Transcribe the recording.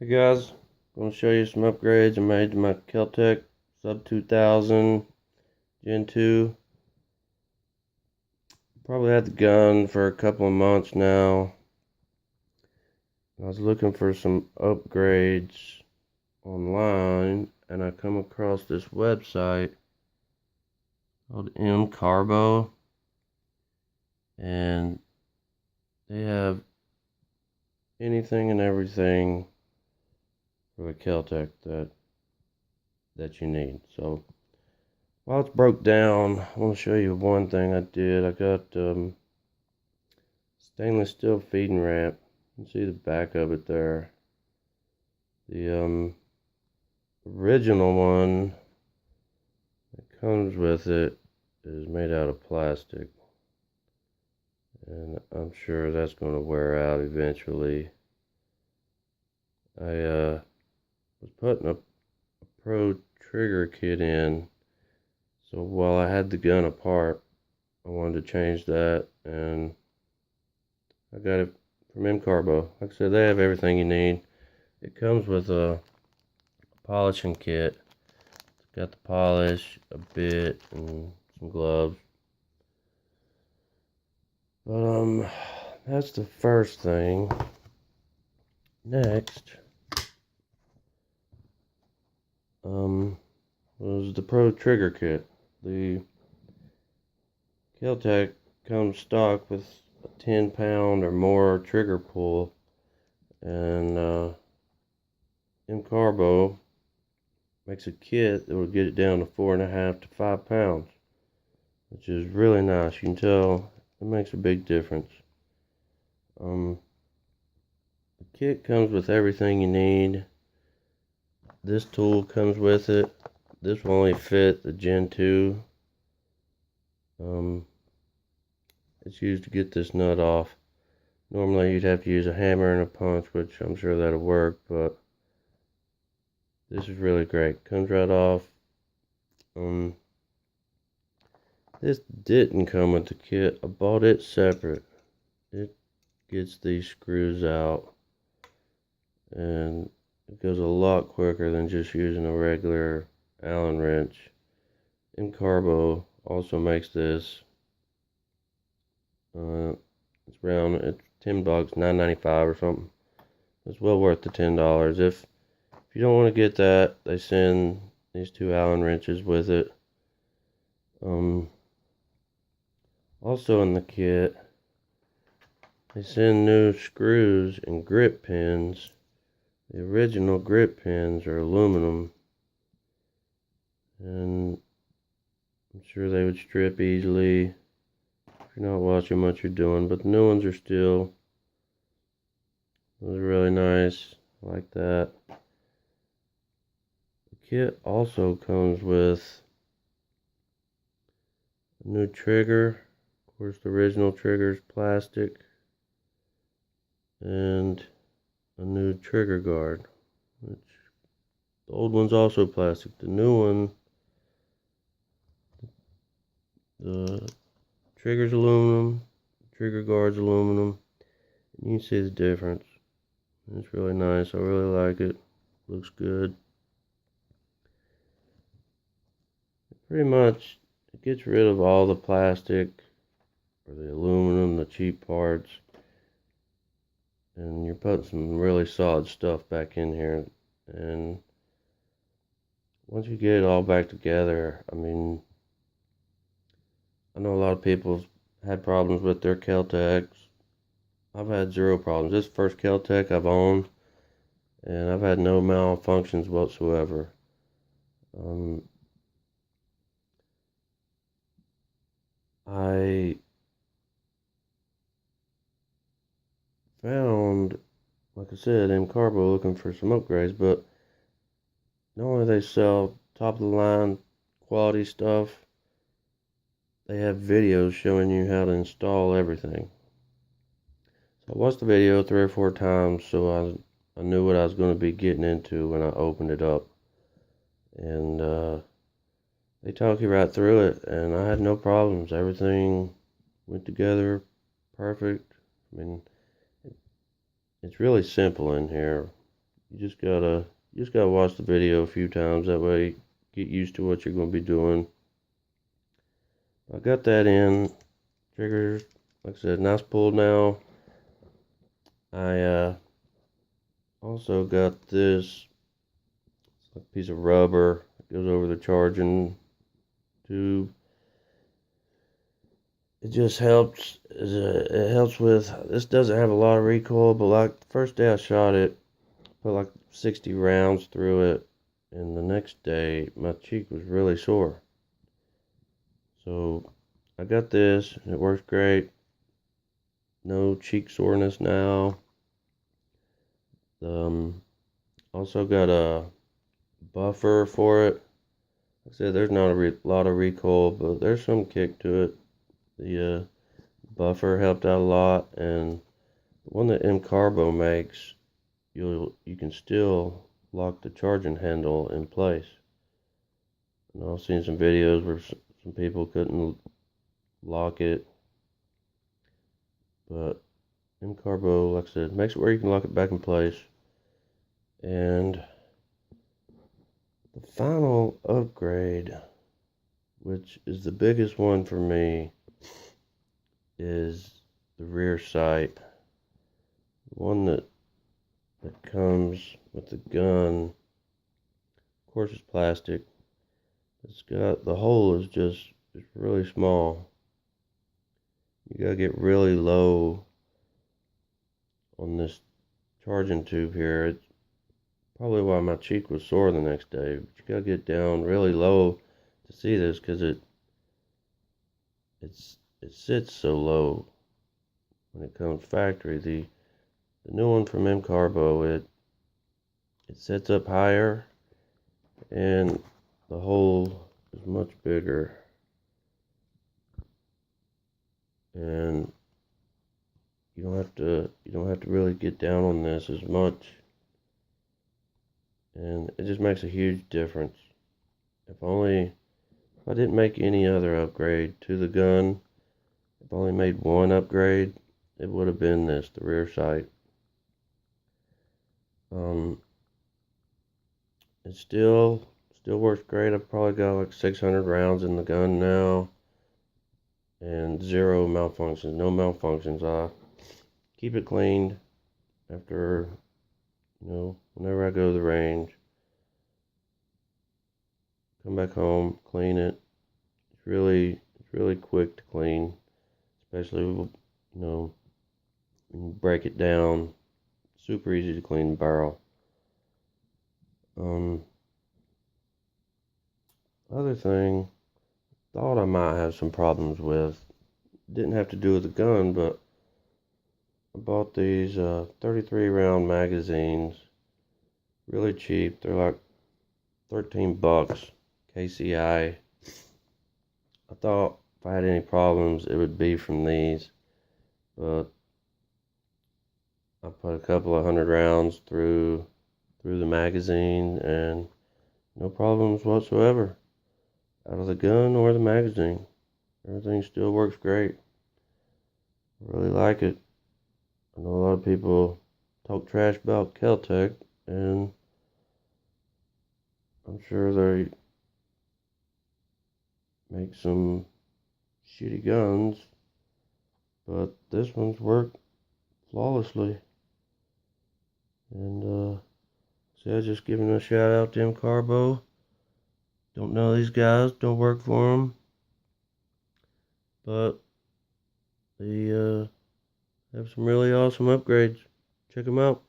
Hey guys, I'm going to show you some upgrades I made to my Keltec Sub 2000 Gen 2. Probably had the gun for a couple of months now. I was looking for some upgrades online and I come across this website called Carbo, and they have anything and everything for the Keltec that you need. So while it's broke down, I want to show you one thing I did. I got stainless steel feeding ramp. You can see the back of it there. The original one that comes with it is made out of plastic, and I'm sure that's going to wear out eventually. I was putting a Pro trigger kit in, so while I had the gun apart, I wanted to change that, and I got it from Carbo. Like I said, they have everything you need. It comes with a polishing kit. It's got the polish, a bit, and some gloves. But that's the first thing. Next, was the Pro trigger kit. The Keltec comes stock with a 10-pound or more trigger pull, and Carbo makes a kit that will get it down to 4.5 to 5 pounds, which is really nice. You can tell it makes a big difference. The kit comes with everything you need. This tool comes with it. This will only fit the Gen 2. It's used to get this nut off. Normally you'd have to use a hammer and a punch, which I'm sure that'll work, but this is really great. Comes right off. This didn't come with the kit. I bought it separate. It gets these screws out, and it goes a lot quicker than just using a regular Allen wrench. Carbo also makes this. It's $10, $9.95 or something. It's well worth the $10. If you don't want to get that, they send these two Allen wrenches with it. Also in the kit, they send new screws and grip pins. The original grip pins are aluminum, and I'm sure they would strip easily if you're not watching what you're doing, but the new ones are steel. Those are really nice. I like that. The kit also comes with a new trigger. Of course, the original trigger is plastic, and a new trigger guard, which the old one's also plastic. The new one, the trigger's aluminum, trigger guard's aluminum, and you can see the difference. It's really nice. I really like it. Looks good. Pretty much, it gets rid of all the plastic or the aluminum, the cheap parts, and you're putting some really solid stuff back in here. And once you get it all back together, I mean, I know a lot of people had problems with their Keltecs. I've had zero problems. This is the first Keltec I've owned, and I've had no malfunctions whatsoever. I found, like I said, in Carbo looking for some upgrades, but not only they sell top of the line quality stuff, they have videos showing you how to install everything. So I watched the video 3 or 4 times, so I knew what I was going to be getting into when I opened it up. And they talk you right through it, and I had no problems. Everything went together perfect. I mean, it's really simple in here. you just gotta watch the video a few times. That way, you get used to what you're gonna be doing. I got that in. Trigger, like I said, nice pull now. I also got this piece of rubber that goes over the charging tube. It just helps. It helps with. This doesn't have a lot of recoil, but like the first day I shot it, put like 60 rounds through it, and the next day my cheek was really sore. So I got this, and it works great. No cheek soreness now. Also got a buffer for it. Like I said, there's not a lot of recoil, but there's some kick to it. The buffer helped out a lot, and the one that M Carbo makes, you can still lock the charging handle in place. And I've seen some videos where some people couldn't lock it, but M Carbo, like I said, makes it where you can lock it back in place. And the final upgrade, which is the biggest one for me, is the rear sight. The one that comes with the gun. Of course, it's plastic. It's got, the hole is just really small. You gotta get really low on this charging tube here. It's probably why my cheek was sore the next day. But you gotta get down really low to see this, because it sits so low when it comes factory. The new one from M Carbo, it sets up higher, and the hole is much bigger, and you don't have to really get down on this as much, and it just makes a huge difference. If I didn't make any other upgrade to the gun, if I only made one upgrade, it would have been this, the rear sight. It still works great. I've probably got like 600 rounds in the gun now, and zero malfunctions, no malfunctions. I keep it cleaned after, whenever I go to the range. Come back home, clean it. It's really quick to clean, especially when you break it down. Super easy to clean the barrel. Other thing, thought I might have some problems with, didn't have to do with the gun, but I bought these 33 round magazines, really cheap. They're like $13 KCI. I thought if I had any problems, it would be from these, but I put a couple of 100 rounds through the magazine, and no problems whatsoever out of the gun or the magazine. Everything still works great. I really like it. I know a lot of people talk trash about Keltec, and I'm sure they make some shitty guns, but this one's worked flawlessly. And so I was just giving a shout out to M Carbo. Don't know these guys, don't work for them, but they have some really awesome upgrades. Check them out.